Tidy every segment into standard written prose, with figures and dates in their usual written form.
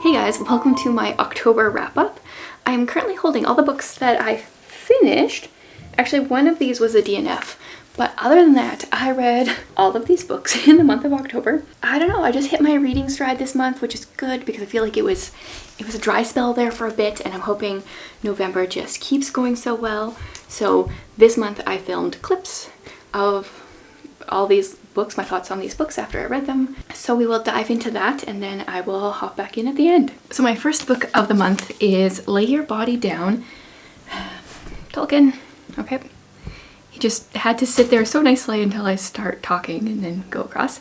Hey guys, welcome to my October wrap-up. I'm currently holding all the books that I finished. Actually, one of these was a DNF, but other than that, I read all of these books in the month of October. I don't know, I just hit my reading stride this month, which is good because I feel like it was a dry spell there for a bit, and I'm hoping November just keeps going so well. So this month I filmed clips of all these books, my thoughts on these books after I read them. So we will dive into that and then I will hop back in at the end. So my first book of the month is Lay Your Body Down. Tolkien, okay. He just had to sit there so nicely until I start talking and then go across.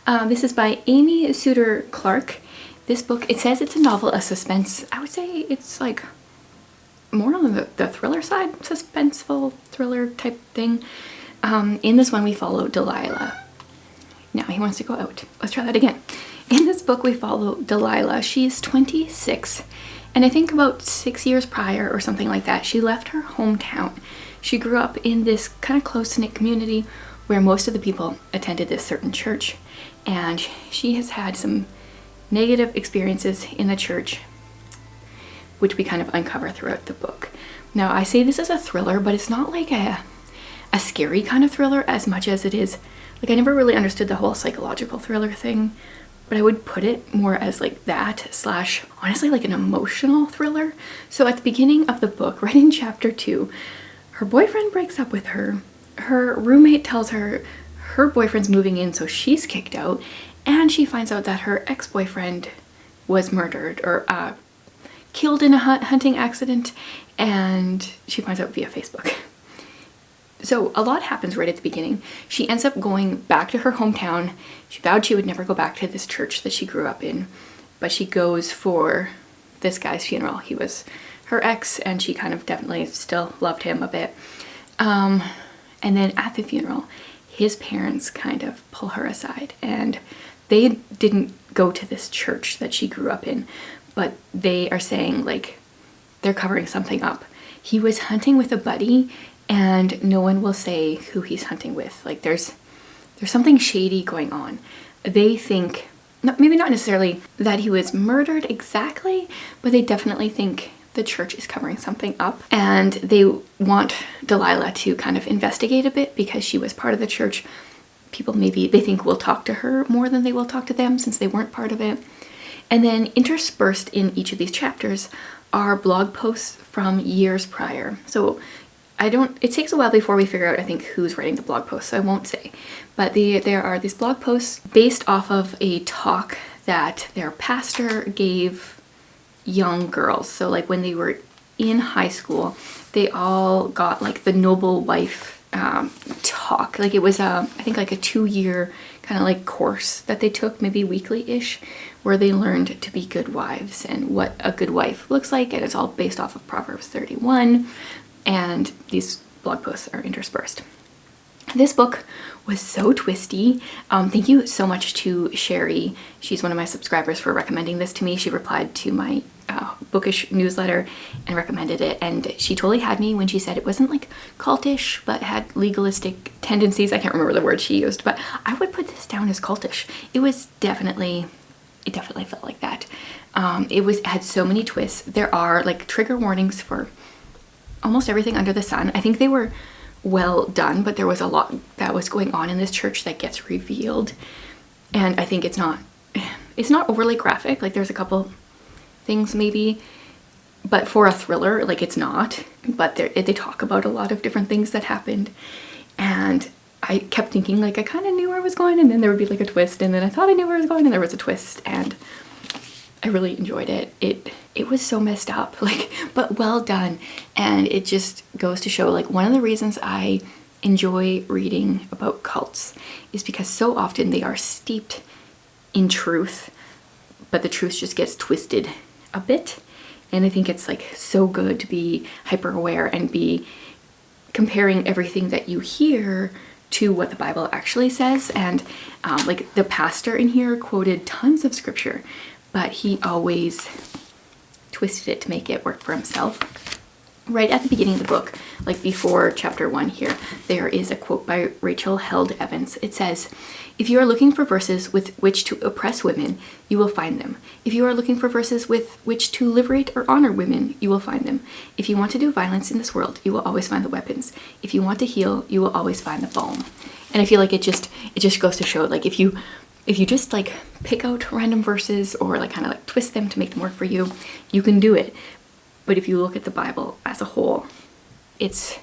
This is by Amy Suter Clark. This book, it says it's a novel, a suspense. I would say it's like more on the thriller side, suspenseful thriller type thing. In this one we follow Delilah. Now he wants to go out. Let's try that again. In this book we follow Delilah. She's 26, and I think about 6 years prior or something like that, she left her hometown. She grew up in this kind of close-knit community where most of the people attended this certain church, and she has had some negative experiences in the church, which we kind of uncover throughout the book. Now I say this is a thriller, but it's not like a scary kind of thriller as much as it is, like, I never really understood the whole psychological thriller thing, but I would put it more as like that slash honestly like an emotional thriller. So at the beginning of the book, right in chapter 2, her boyfriend breaks up with her. Her roommate tells her her boyfriend's moving in, so she's kicked out, and she finds out that her ex-boyfriend was murdered or killed in a hunting accident, and she finds out via Facebook. So a lot happens right at the beginning. She ends up going back to her hometown. She vowed she would never go back to this church that she grew up in, but she goes for this guy's funeral. He was her ex, and she kind of definitely still loved him a bit. And then at the funeral, his parents kind of pull her aside, and they didn't go to this church that she grew up in, but they are saying like they're covering something up. He was hunting with a buddy, and no one will say who he's hunting with. Like there's something shady going on. They think, maybe not necessarily that he was murdered exactly, but they definitely think the church is covering something up, and they want Delilah to kind of investigate a bit because she was part of the church. People maybe they think will talk to her more than they will talk to them since they weren't part of it. And then interspersed in each of these chapters are blog posts from years prior. So it takes a while before we figure out, I think, who's writing the blog posts, so I won't say. But there are these blog posts based off of a talk that their pastor gave young girls. So like when they were in high school, they all got like the Noble Wife talk. Like it was I think like a 2-year kind of like course that they took, maybe weekly-ish, where they learned to be good wives and what a good wife looks like, and it's all based off of Proverbs 31. And these blog posts are interspersed. This book was so twisty. Thank you so much to Sherry. She's one of my subscribers for recommending this to me. She replied to my bookish newsletter and recommended it. And she totally had me when she said it wasn't like cultish, but had legalistic tendencies. I can't remember the word she used, but I would put this down as cultish. It definitely felt like that. It had so many twists. There are like trigger warnings for almost everything under the sun. I think they were well done, but there was a lot that was going on in this church that gets revealed, and I think it's not overly graphic. Like there's a couple things maybe, but for a thriller, like it's not. But they talk about a lot of different things that happened, and I kept thinking like I kind of knew where I was going, and then there would be like a twist, and then I thought I knew where I was going, and there was a twist, and I really enjoyed it. It was so messed up, like, but well done. And it just goes to show, like, one of the reasons I enjoy reading about cults is because so often they are steeped in truth, but the truth just gets twisted a bit. And I think it's like so good to be hyper aware and be comparing everything that you hear to what the Bible actually says. And like the pastor in here quoted tons of scripture, but he always twisted it to make it work for himself. right at the beginning of the book, like before chapter 1 here, there is a quote by Rachel Held Evans. It says, "If you are looking for verses with which to oppress women, you will find them. If you are looking for verses with which to liberate or honor women, you will find them. If you want to do violence in this world, you will always find the weapons. If you want to heal, you will always find the balm." And I feel like it just goes to show, like, if you just like pick out random verses or like kind of like twist them to make them work for you, you can do it. But if you look at the Bible as a whole, that's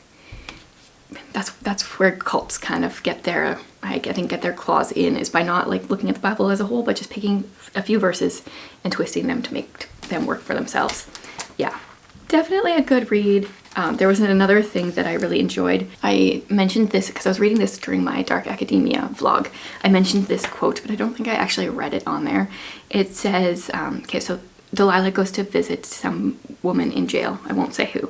where cults kind of get their, I think, get their claws in, is by not like looking at the Bible as a whole, but just picking a few verses and twisting them to make them work for themselves. Yeah, definitely a good read. There was another thing that I really enjoyed. I mentioned this because I was reading this during my Dark Academia vlog. I mentioned this quote, but I don't think I actually read it on there. It says, okay, so Delilah goes to visit some woman in jail. I won't say who.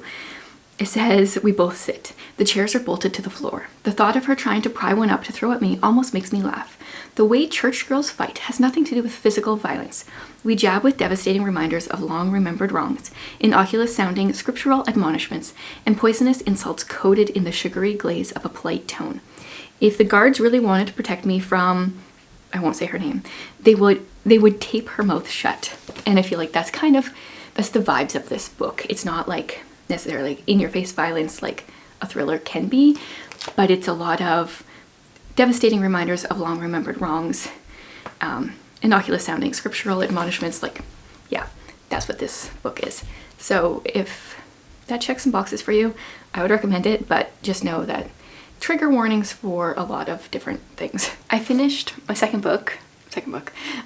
It says, "We both sit. The chairs are bolted to the floor. The thought of her trying to pry one up to throw at me almost makes me laugh. The way church girls fight has nothing to do with physical violence. We jab with devastating reminders of long-remembered wrongs, innocuous-sounding scriptural admonishments, and poisonous insults coated in the sugary glaze of a polite tone. If the guards really wanted to protect me from," I won't say her name, they would tape her mouth shut." And I feel like that's the vibes of this book. It's not like necessarily in-your-face violence like a thriller can be, but it's a lot of devastating reminders of long-remembered wrongs, innocuous-sounding scriptural admonishments. Like, yeah, that's what this book is. So if that checks some boxes for you, I would recommend it, but just know that trigger warnings for a lot of different things. I finished my second book,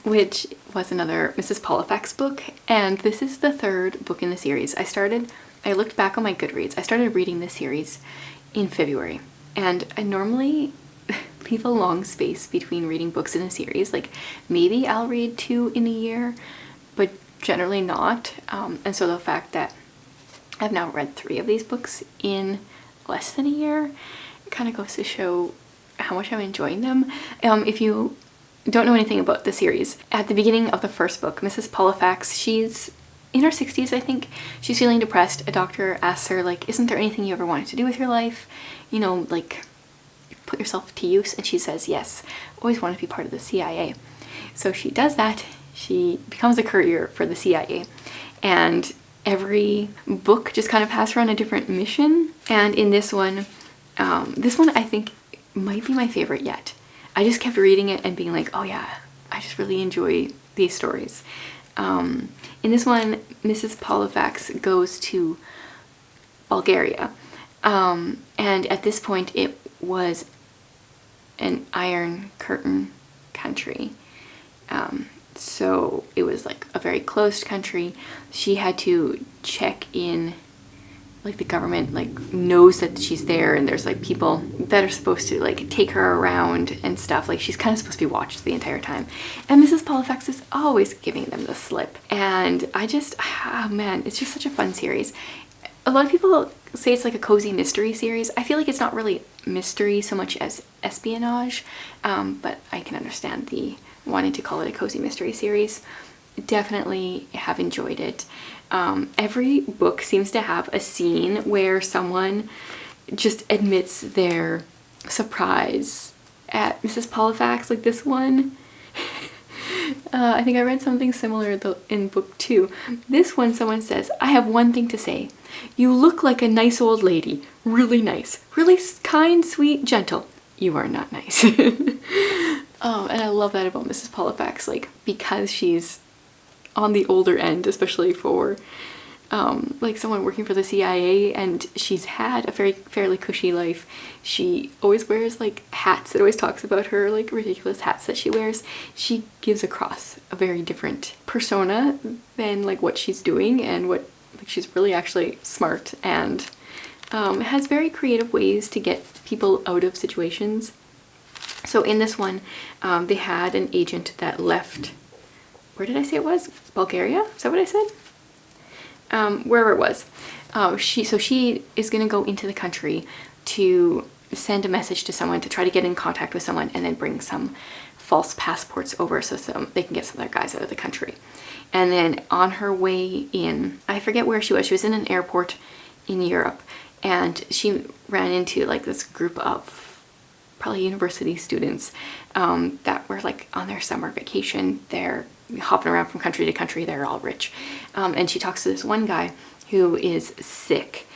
which was another Mrs. Pollifax book, and this is the third book in the series. I looked back on my Goodreads. I started reading this series in February, and I normally leave a long space between reading books in a series. Like, maybe I'll read 2 in a year, but generally not. And so the fact that I've now read 3 of these books in less than a year kind of goes to show how much I'm enjoying them. If you don't know anything about the series, at the beginning of the first book, Mrs. Pollifax, she's in her 60s, I think. She's feeling depressed. A doctor asks her, like, "Isn't there anything you ever wanted to do with your life? You know, like, put yourself to use?" And she says, "Yes, always wanted to be part of the CIA." So she does that. She becomes a courier for the CIA. And every book just kind of has her on a different mission. And in this one I think might be my favorite yet. I just kept reading it and being like, oh yeah, I just really enjoy these stories. In this one, Mrs. Pollifax goes to Bulgaria, and at this point it was an Iron Curtain country, so it was like a very closed country. She had to check in, like the government like knows that she's there, and there's like people that are supposed to like take her around and stuff. Like, she's kind of supposed to be watched the entire time, and Mrs. Pollifax is always giving them the slip. And I just, man, it's just such a fun series. A lot of people say it's like a cozy mystery series. I feel like it's not really mystery so much as espionage, but I can understand the wanting to call it a cozy mystery series. Definitely have enjoyed it. Every book seems to have a scene where someone just admits their surprise at Mrs. Pollifax. Like this one, I think I read something similar in book 2. This one, someone says, "I have one thing to say. You look like a nice old lady. Really nice. Really kind, sweet, gentle. You are not nice." Oh, and I love that about Mrs. Pollifax, like, because she's on the older end, especially for like someone working for the CIA, and she's had a fairly cushy life. She always wears like hats. It always talks about her like ridiculous hats that she wears. She gives across a very different persona than like what she's doing, and what like she's really actually smart, and has very creative ways to get people out of situations. So in this one, they had an agent that left, where did I say it was? Bulgaria? Is that what I said? Wherever it was. So she is going to go into the country to send a message to someone, to try to get in contact with someone, and then bring some false passports over so they can get some of their guys out of the country. And then on her way in, I forget where she was in an airport in Europe, and she ran into like this group of probably university students that were like on their summer vacation. They're hopping around from country to country. They're all rich. And she talks to this one guy who is sick,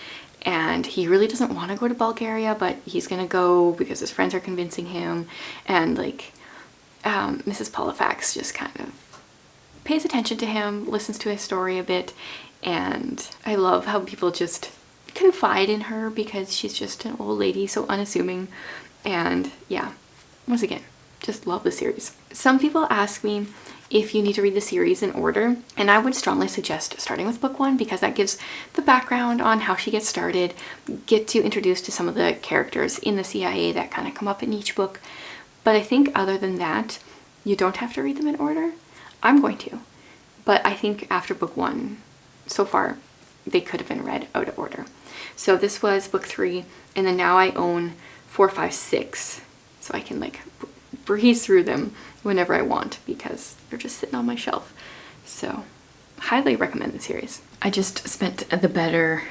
and he really doesn't want to go to Bulgaria, but he's gonna go because his friends are convincing him. And like Mrs. Pollifax just kind of pays attention to him, listens to his story a bit, and I love how people just confide in her because she's just an old lady, so unassuming. And yeah, once again, just love the series. Some people ask me if you need to read the series in order, and I would strongly suggest starting with book 1 because that gives the background on how she gets started, gets you introduced to some of the characters in the CIA that kind of come up in each book. But I think other than that, you don't have to read them in order. I'm going to, but I think after book 1, so far, they could have been read out of order. So this was book 3, and then now I own 4, 5, 6, so I can like breeze through them whenever I want because they're just sitting on my shelf. So highly recommend the series. I just spent the better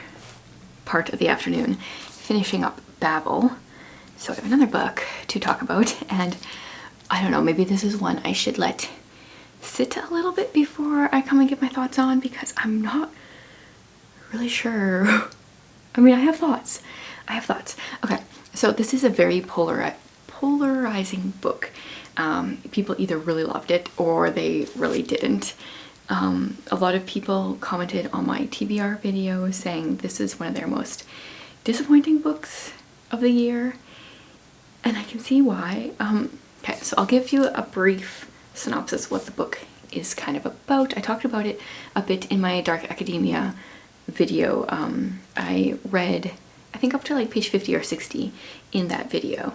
part of the afternoon finishing up Babel, so I have another book to talk about, and I don't know, maybe this is one I should let sit a little bit before I come and give my thoughts on because I'm not really sure. I mean, I have thoughts. Okay, so this is a very polarizing book. People either really loved it or they really didn't. A lot of people commented on my TBR video saying this is one of their most disappointing books of the year, and I can see why. Okay, so I'll give you a brief synopsis what the book is kind of about. I talked about it a bit in my Dark Academia video. I read, I think, up to like page 50 or 60 in that video.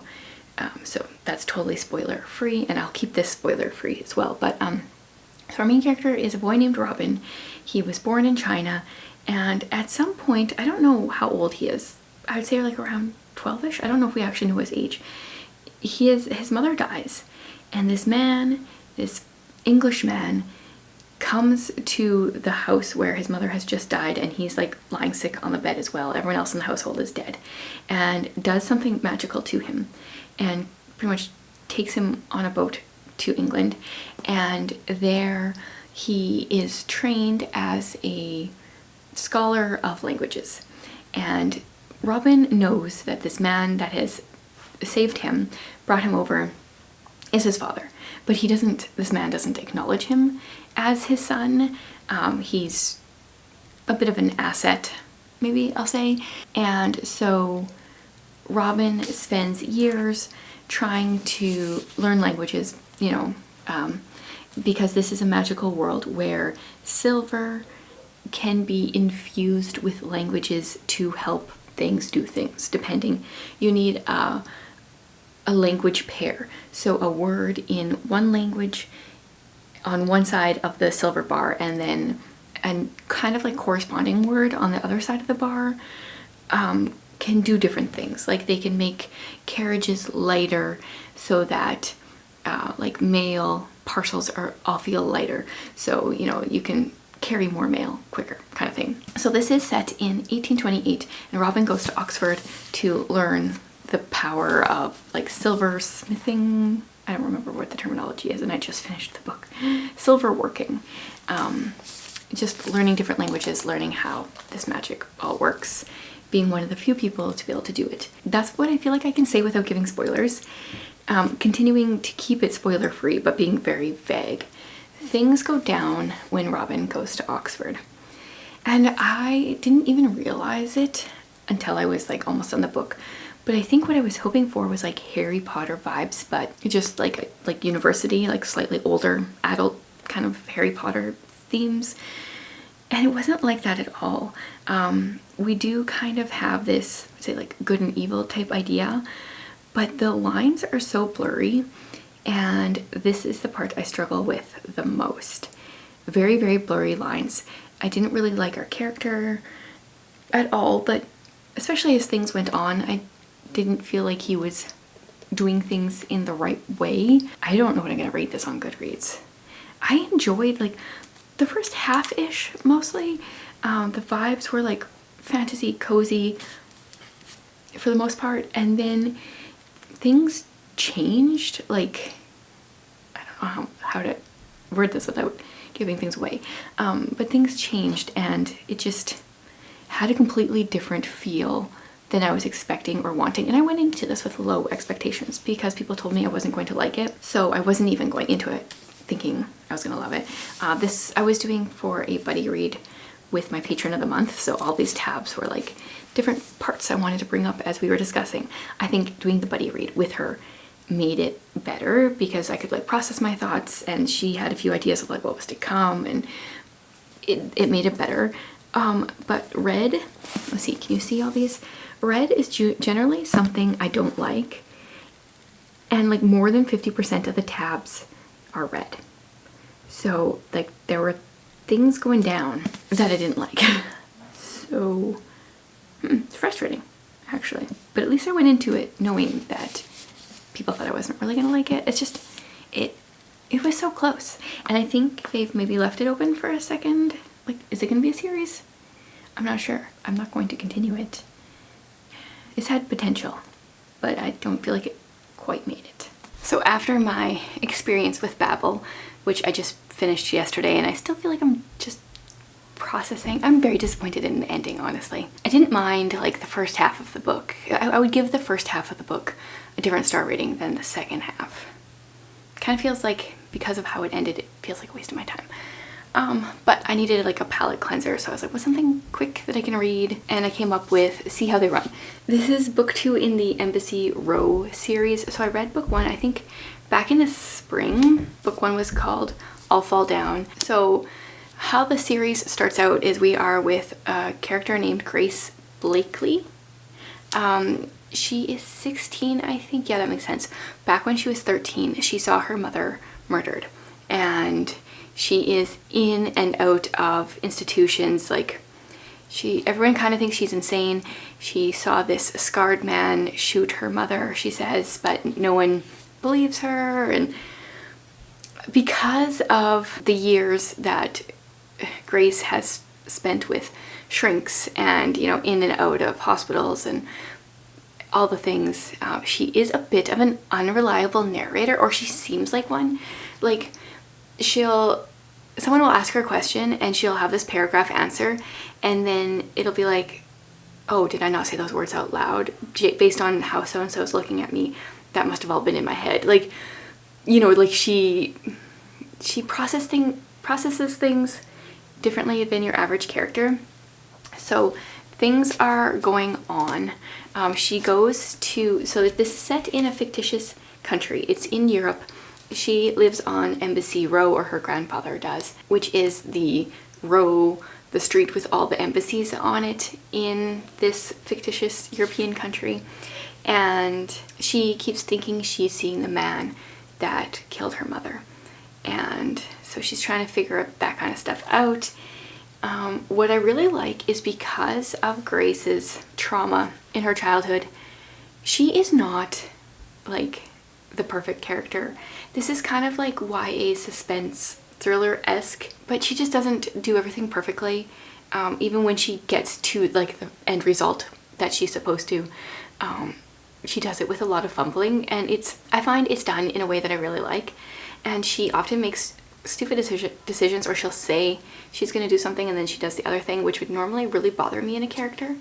So that's totally spoiler free, and I'll keep this spoiler free as well. But so our main character is a boy named Robin. He was born in China, and at some point, I don't know how old he is. I would say like around 12ish. I don't know if we actually know his age. His mother dies, and this man, this English man, comes to the house where his mother has just died, and he's like lying sick on the bed as well. Everyone else in the household is dead, and does something magical to him and pretty much takes him on a boat to England, and there he is trained as a scholar of languages. And Robin knows that this man that has saved him, brought him over, is his father, but this man doesn't acknowledge him as his son. He's a bit of an asset, maybe I'll say. And so Robin spends years trying to learn languages, you know, because this is a magical world where silver can be infused with languages to help things do things, depending. You need a language pair, so a word in one language on one side of the silver bar, and then a kind of like corresponding word on the other side of the bar can do different things. Like they can make carriages lighter so that like mail parcels all feel lighter, so you know you can carry more mail quicker, kind of thing. So this is set in 1828, and Robin goes to Oxford to learn the power of like silver smithing. I don't remember what the terminology is, and I just finished the book. Silver working. Just learning different languages, learning how this magic all works, being one of the few people to be able to do it. That's what I feel like I can say without giving spoilers. Continuing to keep it spoiler free, but being very vague. Things go down when Robin goes to Oxford. And I didn't even realize it until I was like almost on the book. But I think what I was hoping for was like Harry Potter vibes, but just like university, like slightly older adult kind of Harry Potter themes. And it wasn't like that at all. We do kind of have this, say, like good and evil type idea, but the lines are so blurry, and this is the part I struggle with the most. Very, very blurry lines. I didn't really like our character at all, but especially as things went on, I didn't feel like he was doing things in the right way. I don't know what I'm gonna rate this on Goodreads. I enjoyed like the first half-ish mostly. The vibes were like fantasy, cozy for the most part, and then things changed. Like, I don't know how to word this without giving things away, but things changed and it just had a completely different feel than I was expecting or wanting. And I went into this with low expectations because people told me I wasn't going to like it, so I wasn't even going into it thinking I was gonna love it. This I was doing for a buddy read with my patron of the month, so all these tabs were like different parts I wanted to bring up as we were discussing. I think doing the buddy read with her made it better because I could like process my thoughts, and she had a few ideas of like what was to come, and it made it better. But red, let's see, can you see all these? Red is generally something I don't like, and like more than 50% of the tabs are red. So like there were things going down that I didn't like. So it's frustrating actually, but at least I went into it knowing that people thought I wasn't really gonna like it. It's just, it was so close, and I think they've maybe left it open for a second. Like, is it gonna be a series? I'm not sure. I'm not going to continue it. It's had potential, but I don't feel like it quite made it. So after my experience with Babel, which I just finished yesterday, and I still feel like I'm just processing, I'm very disappointed in the ending, honestly. I didn't mind like the first half of the book. I would give the first half of the book a different star rating than the second half. It kind of feels like, because of how it ended, it feels like a waste of my time. But I needed like a palate cleanser, so I was like, what's something quick that I can read? And I came up with See How They Run. This is book 2 in the Embassy Row series. So I read book 1, I think back in the spring. Book 1 was called I'll Fall Down. So how the series starts out is we are with a character named Grace Blakely. She is 16, I think. Yeah, that makes sense. Back when she was 13, she saw her mother murdered, and she is in and out of institutions. Like, everyone kind of thinks she's insane. She saw this scarred man shoot her mother, she says, but no one believes her. And because of the years that Grace has spent with shrinks and, you know, in and out of hospitals and all the things, she is a bit of an unreliable narrator, or she seems like one. Like, someone will ask her a question and she'll have this paragraph answer, and then it'll be like, oh, did I not say those words out loud? Based on how so-and-so is looking at me, that must have all been in my head. Like, you know, like she processes things differently than your average character. So things are going on. She goes to, so this is set in a fictitious country. It's in Europe. She lives on Embassy Row, or her grandfather does, which is the row, the street with all the embassies on it in this fictitious European country. And she keeps thinking she's seeing the man that killed her mother. And so she's trying to figure that kind of stuff out. What I really like is, because of Grace's trauma in her childhood, she is not like the perfect character. This is kind of like YA suspense thriller-esque, but she just doesn't do everything perfectly. Even when she gets to like the end result that she's supposed to, she does it with a lot of fumbling, and I find it's done in a way that I really like. And she often makes stupid decisions, or she'll say she's going to do something and then she does the other thing, which would normally really bother me in a character.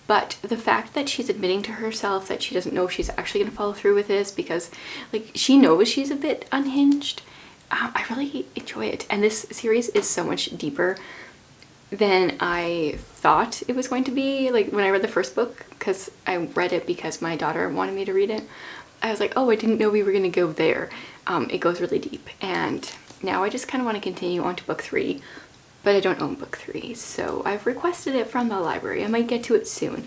But the fact that she's admitting to herself that she doesn't know if she's actually going to follow through with this, because like she knows she's a bit unhinged, I really enjoy it. And this series is so much deeper than I thought it was going to be. Like, when I read the first book, because I read it because my daughter wanted me to read it, I was like, oh, I didn't know we were going to go there. It goes really deep, and now I just kind of want to continue on to book 3, but I don't own book 3, so I've requested it from the library. I might get to it soon.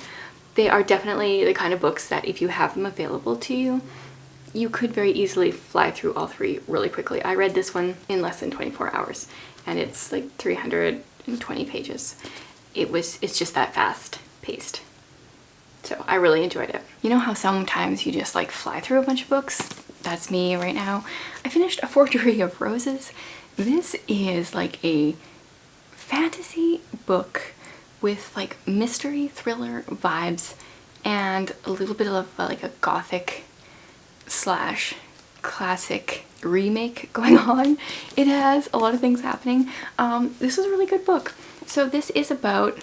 They are definitely the kind of books that if you have them available to you, you could very easily fly through all 3 really quickly. I read this one in less than 24 hours, and it's like 320 pages. It's just that fast paced. So I really enjoyed it. You know how sometimes you just like fly through a bunch of books? That's me right now. I finished A Forgery of Roses. This is like a fantasy book with like mystery thriller vibes and a little bit of like a gothic slash classic remake going on. It has a lot of things happening. This was a really good book. So this is about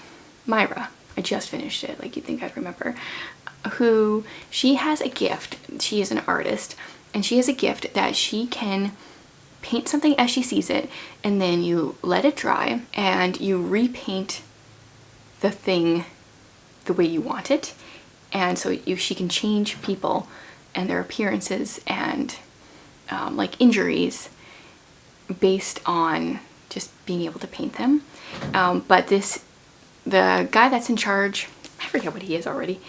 Myra. I just finished it, like you'd think I'd remember. Who, she has a gift. She is an artist, and she has a gift that she can paint something as she sees it, and then you let it dry and you repaint the thing the way you want it. And so she can change people and their appearances and like injuries based on just being able to paint them. But the guy that's in charge, I forget what he is already,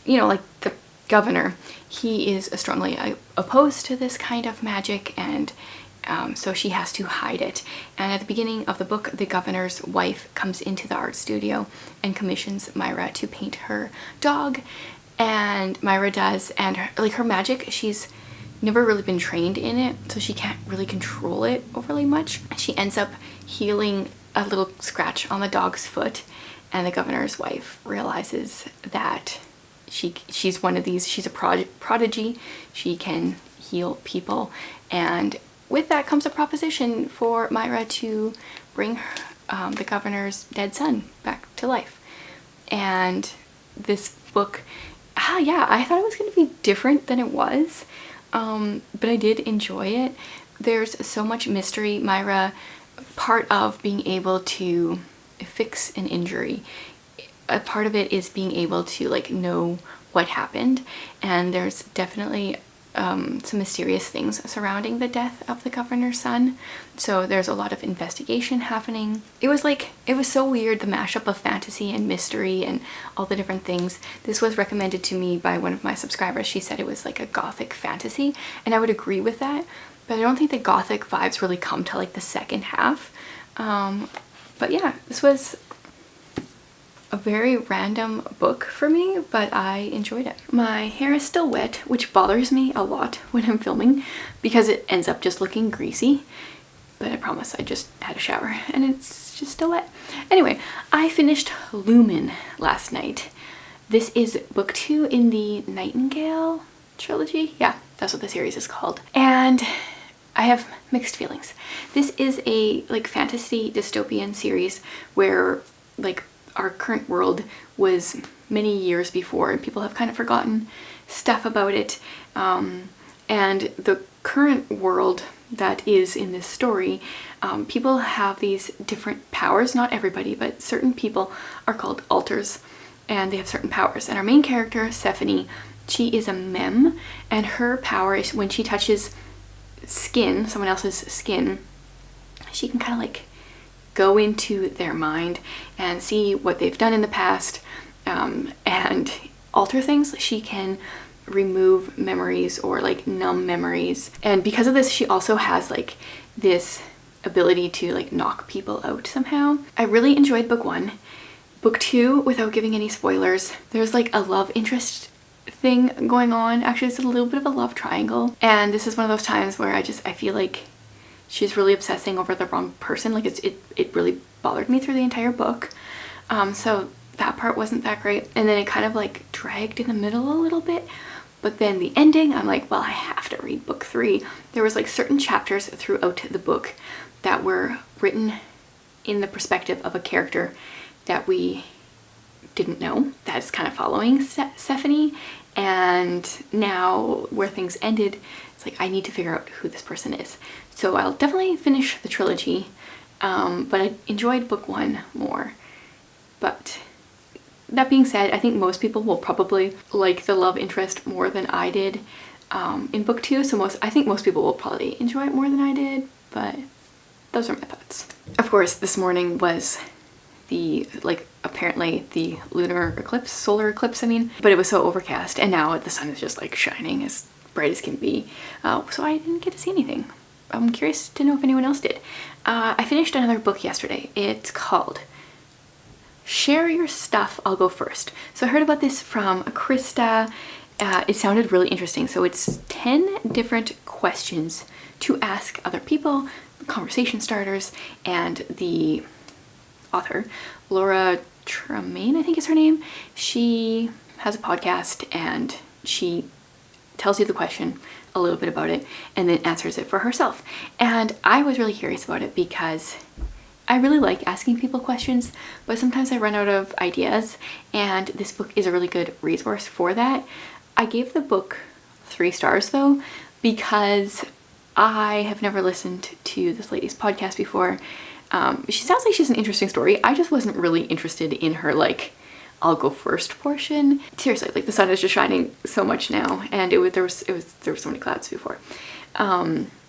you know, like the governor, he is strongly opposed to this kind of magic, and so she has to hide it. And at the beginning of the book, the governor's wife comes into the art studio and commissions Myra to paint her dog, and Myra does, and her magic, she's never really been trained in it, so she can't really control it overly much. She ends up healing a little scratch on the dog's foot, and the governor's wife realizes that she's one of these, she's a prodigy, she can heal people, and with that comes a proposition for Myra to bring the governor's dead son back to life. And this book, yeah, I thought it was going to be different than it was, but I did enjoy it. There's so much mystery. Myra, part of being able to fix an injury, a part of it is being able to like know what happened, and there's definitely some mysterious things surrounding the death of the governor's son, so there's a lot of investigation happening. It was so weird, the mashup of fantasy and mystery and all the different things. This was recommended to me by one of my subscribers. She said it was like a gothic fantasy, and I would agree with that, but I don't think the gothic vibes really come to like the second half. But yeah, this was a very random book for me, but I enjoyed it. My hair is still wet, which bothers me a lot when I'm filming because it ends up just looking greasy, but I promise I just had a shower and it's just still wet. Anyway, I finished Lumen last night. This is book 2 in the Nightingale trilogy. Yeah, that's what the series is called. And I have mixed feelings. This is a like fantasy dystopian series where like our current world was many years before and people have kind of forgotten stuff about it. And the current world that is in this story, people have these different powers. Not everybody, but certain people are called alters, and they have certain powers. And our main character, Stephanie, she is a mem, and her power is when she touches skin, someone else's skin, she can kind of like go into their mind and see what they've done in the past, and alter things. She can remove memories or like numb memories, and because of this she also has like this ability to like knock people out somehow. I really enjoyed book 1. Book 2, without giving any spoilers, there's like a love interest thing going on. Actually, it's a little bit of a love triangle, and this is one of those times where I feel like she's really obsessing over the wrong person. Like it really bothered me through the entire book. So that part wasn't that great, and then it kind of like dragged in the middle a little bit. But then the ending, I'm like, well, I have to read book 3. There was like certain chapters throughout the book that were written in the perspective of a character that we didn't know, that's kind of following Stephanie. And now where things ended, it's like I need to figure out who this person is. So I'll definitely finish the trilogy, but I enjoyed book 1 more. But that being said, I think most people will probably like the love interest more than I did in book 2. So I think most people will probably enjoy it more than I did, but those are my thoughts. Of course, this morning was apparently the lunar eclipse, solar eclipse, I mean, but it was so overcast, and now the sun is just like shining as bright as can be. So I didn't get to see anything. I'm curious to know if anyone else did. I finished another book yesterday. It's called Share Your Stuff, I'll Go First. So I heard about this from Krista. It sounded really interesting. So it's 10 different questions to ask other people, conversation starters, and the author, Laura Tremaine, I think is her name. She has a podcast and she tells you the question, a little bit about it, and then answers it for herself. And I was really curious about it because I really like asking people questions, but sometimes I run out of ideas, and this book is a really good resource for that. I gave the book 3 stars though, because I have never listened to this lady's podcast before. She sounds like she's an interesting story. I just wasn't really interested in her, like, I'll go first portion. Seriously, like, the sun is just shining so much now, and there were so many clouds before.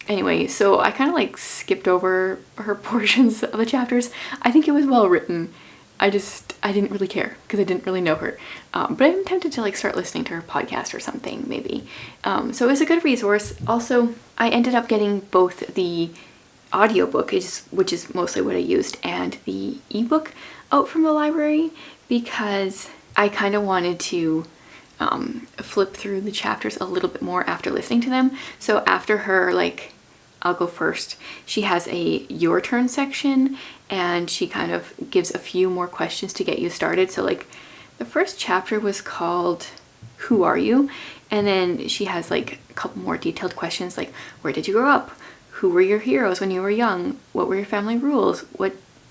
Anyway, so I kind of like skipped over her portions of the chapters. I think it was well written. I didn't really care because I didn't really know her. But I'm tempted to like start listening to her podcast or something maybe. So it was a good resource. Also, I ended up getting both the audiobook, which is mostly what I used, and the ebook out from the library because I kind of wanted to flip through the chapters a little bit more after listening to them. So after her, like, I'll go first, she has a your turn section, and she kind of gives a few more questions to get you started. So like the first chapter was called Who Are You? And then she has like a couple more detailed questions like, where did you grow up? Who were your heroes when you were young? What were your family rules?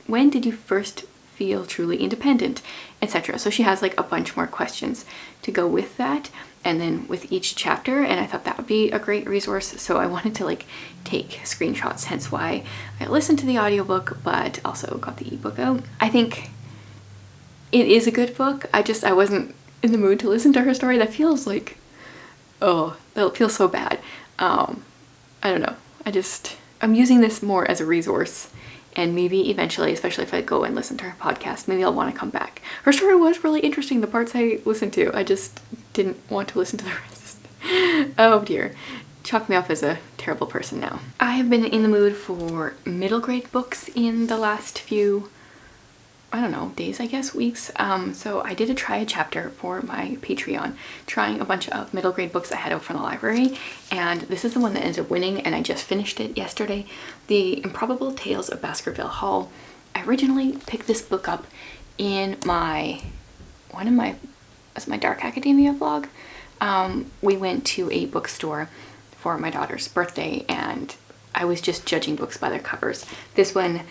When did you first feel truly independent, etc. So she has like a bunch more questions to go with that, and then with each chapter, and I thought that would be a great resource, so I wanted to like take screenshots, hence why I listened to the audiobook but also got the ebook out. I think it is a good book. I wasn't in the mood to listen to her story. That feels like, oh, that feels so bad. I don't know. I'm using this more as a resource, and maybe eventually, especially if I go and listen to her podcast, maybe I'll want to come back. Her story was really interesting, the parts I listened to. I just didn't want to listen to the rest. Oh dear. Chalk me off as a terrible person now. I have been in the mood for middle grade books in the last few, I don't know, days, I guess, weeks. So I did try a chapter for my Patreon, trying a bunch of middle grade books I had out from the library, and this is the one that ended up winning, and I just finished it yesterday. The Improbable Tales of Baskerville Hall. I originally picked this book up in my Dark Academia vlog. We went to a bookstore for my daughter's birthday, and I was just judging books by their covers. This one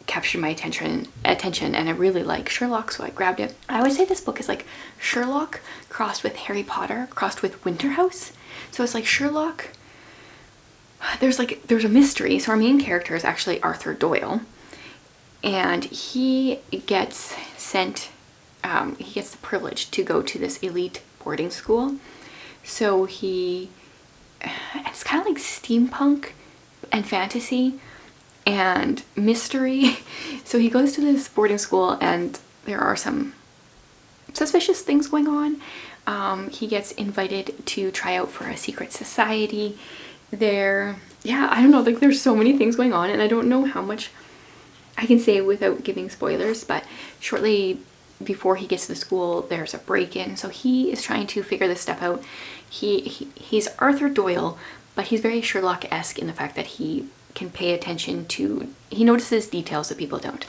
captured my attention, and I really like Sherlock, so I grabbed it. I would say this book is like Sherlock crossed with Harry Potter crossed with Winter House. So it's like Sherlock, there's a mystery. So our main character is actually Arthur Doyle, and he gets the privilege to go to this elite boarding school. So it's kind of like steampunk and fantasy and mystery. So he goes to this boarding school, and there are some suspicious things going on. He gets invited to try out for a secret society there. Yeah, I don't know, like there's so many things going on, and I don't know how much I can say without giving spoilers, but shortly before he gets to the school, there's a break-in. So he is trying to figure this stuff out. He's Arthur Doyle, but he's very Sherlock-esque in the fact that he can pay attention to, he notices details that people don't,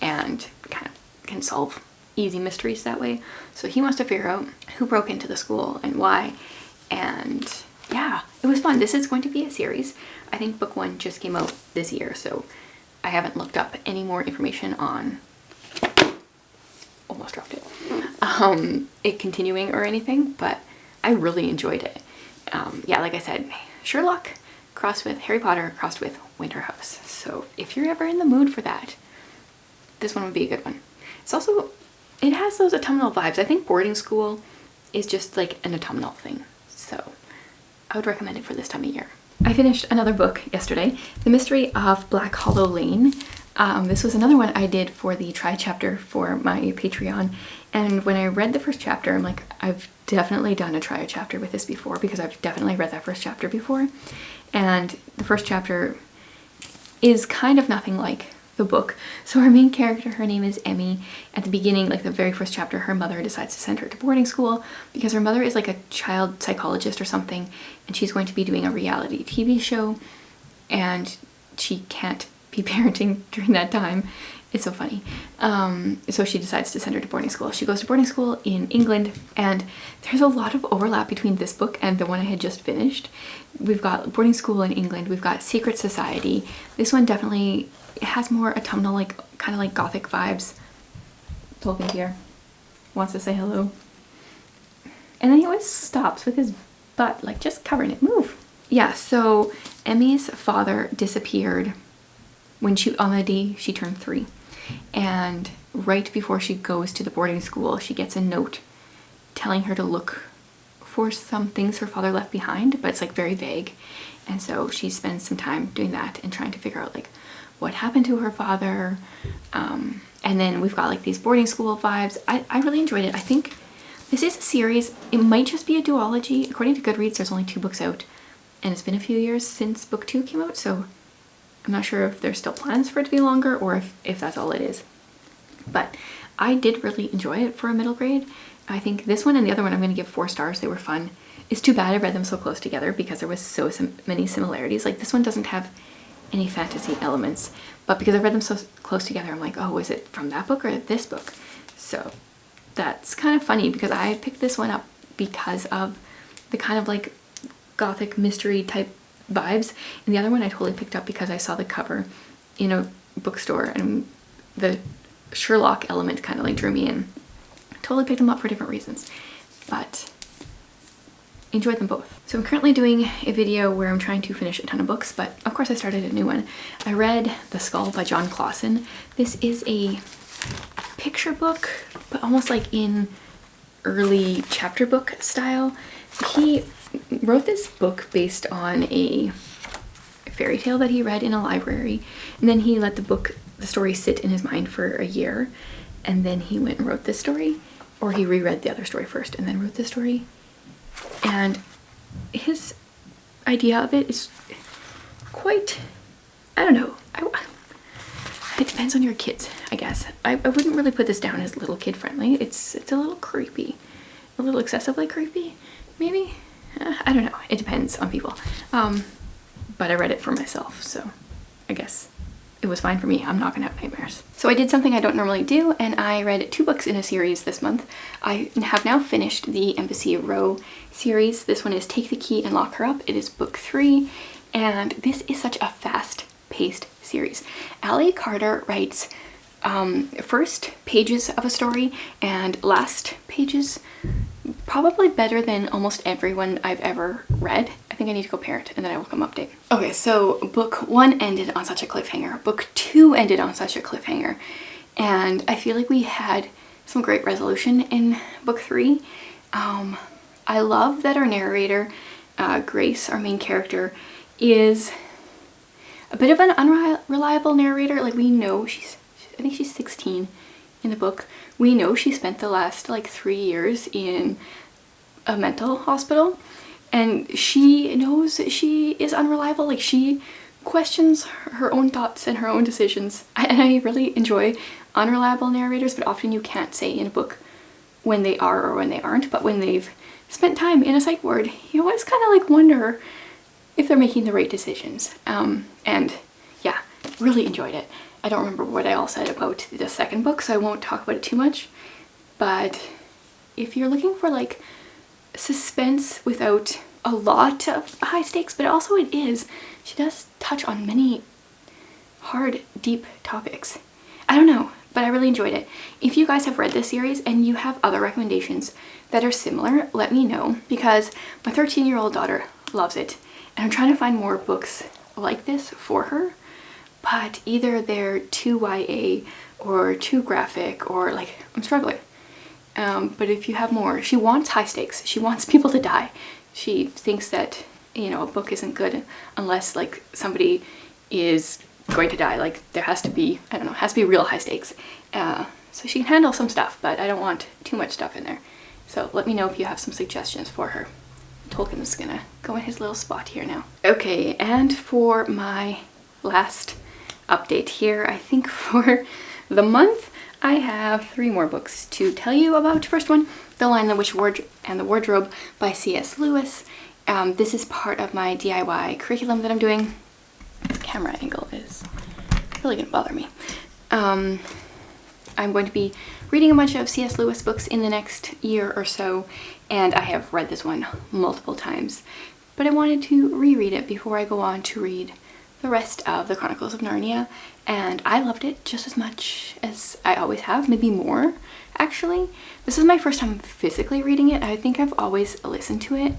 and kind of can solve easy mysteries that way. So he wants to figure out who broke into the school and why, and yeah, it was fun. This is going to be a series. I think book 1 just came out this year, so I haven't looked up any more information on, almost dropped it, it continuing or anything, but I really enjoyed it. Yeah, like I said, Sherlock crossed with Harry Potter crossed with Winter House. So if you're ever in the mood for that, this one would be a good one. It's also, it has those autumnal vibes. I think boarding school is just like an autumnal thing. So I would recommend it for this time of year. I finished another book yesterday, The Mystery of Black Hollow Lane. This was another one I did for the try chapter for my Patreon. And when I read the first chapter, I'm like, I've definitely done a try chapter with this before, because I've definitely read that first chapter before. And the first chapter is kind of nothing like the book. So our main character, her name is Emmy. At the beginning, like the very first chapter, her mother decides to send her to boarding school because her mother is like a child psychologist or something, and she's going to be doing a reality TV show, and she can't be parenting during that time. It's so funny. So she decides to send her to boarding school. She goes to boarding school in England, and there's a lot of overlap between this book and the one I had just finished. We've got boarding school in England. We've got secret society. This one definitely has more autumnal, like kind of like gothic vibes. Tolkien here wants to say hello. And then he always stops with his butt, like just covering it. Move. Yeah, so Emmy's father disappeared when on the day she turned 3. And right before she goes to the boarding school, she gets a note telling her to look for some things her father left behind, but it's like very vague. And so she spends some time doing that and trying to figure out like what happened to her father. And then we've got like these boarding school vibes. I really enjoyed it. I think this is a series. It might just be a duology. According to Goodreads, there's only 2 books out, and it's been a few years since book 2 came out, so I'm not sure if there's still plans for it to be longer or if that's all it is. But I did really enjoy it for a middle grade. I think this one and the other one I'm going to give 4 stars. They were fun. It's too bad I read them so close together because there was so many similarities. Like this one doesn't have any fantasy elements, but because I read them so close together, I'm like, oh, is it from that book or this book? So that's kind of funny because I picked this one up because of the kind of like gothic mystery type vibes, and the other one I totally picked up because I saw the cover in a bookstore and the Sherlock element kind of like drew me in. Totally picked them up for different reasons, but enjoyed them both. So I'm currently doing a video where I'm trying to finish a ton of books, but of course I started a new one. I read The Skull by John Clausen. This is a picture book, but almost like in early chapter book style. He wrote this book based on a fairy tale that he read in a library, and then he let the story sit in his mind for a year, and then he went and wrote this story, or he reread the other story first and then wrote this story. And his idea of it is quite, I don't know, it depends on your kids, I guess. I wouldn't really put this down as little kid friendly. It's a little creepy, a little excessively creepy, maybe. I don't know. It depends on people. But I read it for myself, so I guess it was fine for me. I'm not gonna have nightmares. So I did something I don't normally do, and I read 2 books in a series this month. I have now finished the Embassy Row series. This one is Take the Key and Lock Her Up. It is book 3, and this is such a fast-paced series. Allie Carter writes first pages of a story and last pages probably better than almost everyone I've ever read. I think I need to go parent and then I will come update. Okay, so book 1 ended on such a cliffhanger. Book 2 ended on such a cliffhanger. And I feel like we had some great resolution in book 3. I love that our narrator, Grace, our main character, is a bit of an unreliable narrator. Like we know I think she's 16 in the book. We know she spent the last like 3 years in a mental hospital, and she knows that she is unreliable. Like she questions her own thoughts and her own decisions. And I really enjoy unreliable narrators, but often you can't say in a book when they are or when they aren't. But when they've spent time in a psych ward, you always kind of like wonder if they're making the right decisions. And yeah, really enjoyed it. I don't remember what I all said about the second book, so I won't talk about it too much. But if you're looking for like suspense without a lot of high stakes, but also it is, she does touch on many hard, deep topics. I don't know, but I really enjoyed it. If you guys have read this series and you have other recommendations that are similar, let me know, because my 13-year-old daughter loves it, and I'm trying to find more books like this for her. But either they're too YA or too graphic, or like, I'm struggling. But if you have more, she wants high stakes. She wants people to die. She thinks that, you know, a book isn't good unless like somebody is going to die. Like there has to be, I don't know, has to be real high stakes. So she can handle some stuff, but I don't want too much stuff in there. So let me know if you have some suggestions for her. Tolkien's gonna go in his little spot here now. Okay, and for my last update here, I think for the month, I have 3 more books to tell you about. First one, The Lion, the Witch, and the Wardrobe by C.S. Lewis. This is part of my DIY curriculum that I'm doing. The camera angle is really gonna bother me. I'm going to be reading a bunch of C.S. Lewis books in the next year or so, and I have read this one multiple times, but I wanted to reread it before I go on to read the rest of the Chronicles of Narnia, and I loved it just as much as I always have, maybe more actually. This is my first time physically reading it. I think I've always listened to it,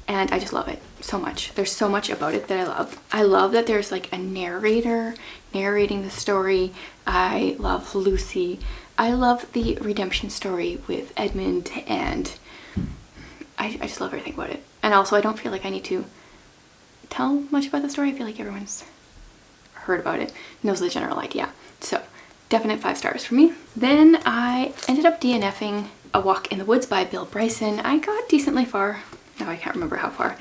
and I just love it so much. There's so much about it that I love. I love that there's like a narrator narrating the story. I love Lucy. I love the redemption story with Edmund, and I just love everything about it. And also I don't feel like I need to tell much about the story. I feel like everyone's heard about it, knows the general idea. So definite 5 stars for me. Then I ended up DNFing A Walk in the Woods by Bill Bryson. I got decently far. Now I can't remember how far.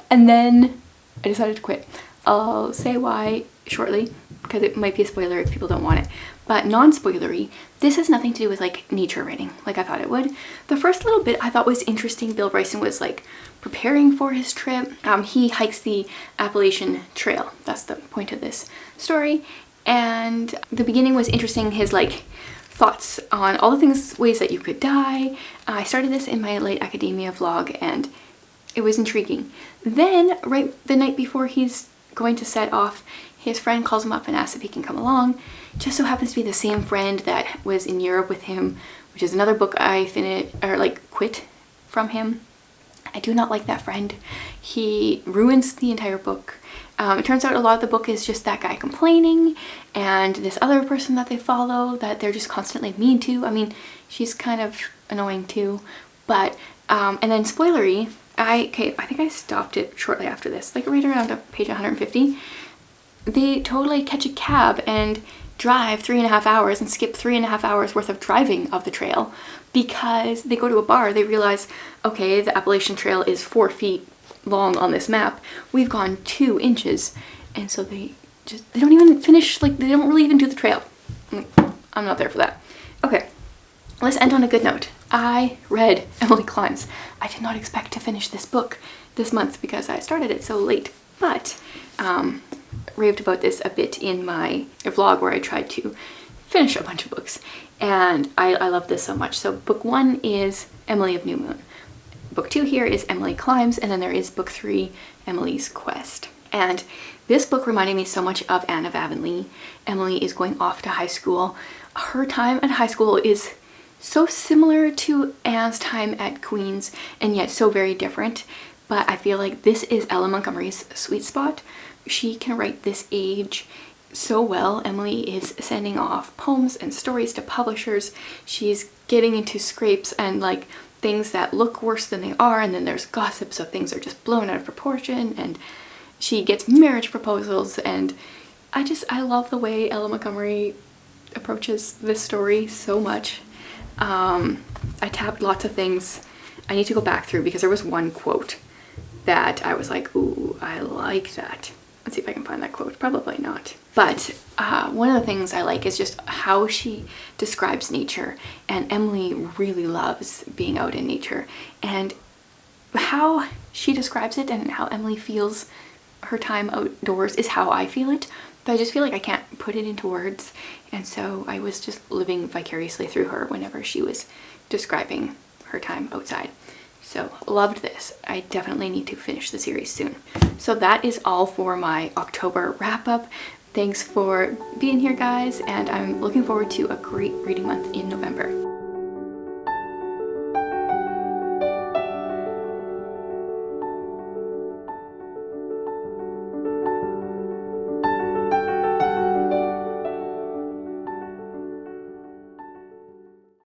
And then I decided to quit. I'll say why shortly, because it might be a spoiler if people don't want it. But non-spoilery, this has nothing to do with like nature writing like I thought it would. The first little bit I thought was interesting. Bill Bryson was like preparing for his trip. He hikes the Appalachian Trail. That's the point of this story. And the beginning was interesting, his like thoughts on all the ways that you could die. I started this in my late academia vlog, and it was intriguing. Then right the night before he's going to set off, his friend calls him up and asks if he can come along. Just so happens to be the same friend that was in Europe with him, which is another book I quit from him. I do not like that friend. He ruins the entire book. It turns out a lot of the book is just that guy complaining and this other person that they follow that they're just constantly mean to. I mean, she's kind of annoying too, but and then spoilery, I think I stopped it shortly after this, like right around page 150. They totally catch a cab and drive 3.5 hours and skip 3.5 hours worth of driving of the trail because they go to a bar. They realize, okay, the Appalachian Trail is 4 feet long on this map. We've gone 2 inches. And so they don't even finish, like they don't really even do the trail. I'm not there for that. Okay, let's end on a good note. I read Emily Climbs. I did not expect to finish this book this month because I started it so late, but raved about this a bit in my vlog where I tried to finish a bunch of books, and I love this so much. So book 1 is Emily of New Moon. Book 2 here is Emily Climbs, and then there is book 3, Emily's Quest. And this book reminded me so much of Anne of Avonlea. Emily is going off to high school. Her time at high school is so similar to Anne's time at Queen's, and yet so very different. But I feel like this is Ella Montgomery's sweet spot. She can write this age so well. Emily is sending off poems and stories to publishers. She's getting into scrapes and like things that look worse than they are, and then there's gossip, so things are just blown out of proportion, and she gets marriage proposals, and I love the way Ella Montgomery approaches this story so much. I tabbed lots of things. I need to go back through because there was one quote that I was like, ooh, I like that. Let's see if I can find that quote. Probably not. But one of the things I like is just how she describes nature, and Emily really loves being out in nature, and how she describes it and how Emily feels her time outdoors is how I feel it, but I just feel like I can't put it into words, and so I was just living vicariously through her whenever she was describing her time outside. So loved this. I definitely need to finish the series soon. So that is all for my October wrap up. Thanks for being here, guys, and I'm looking forward to a great reading month in November.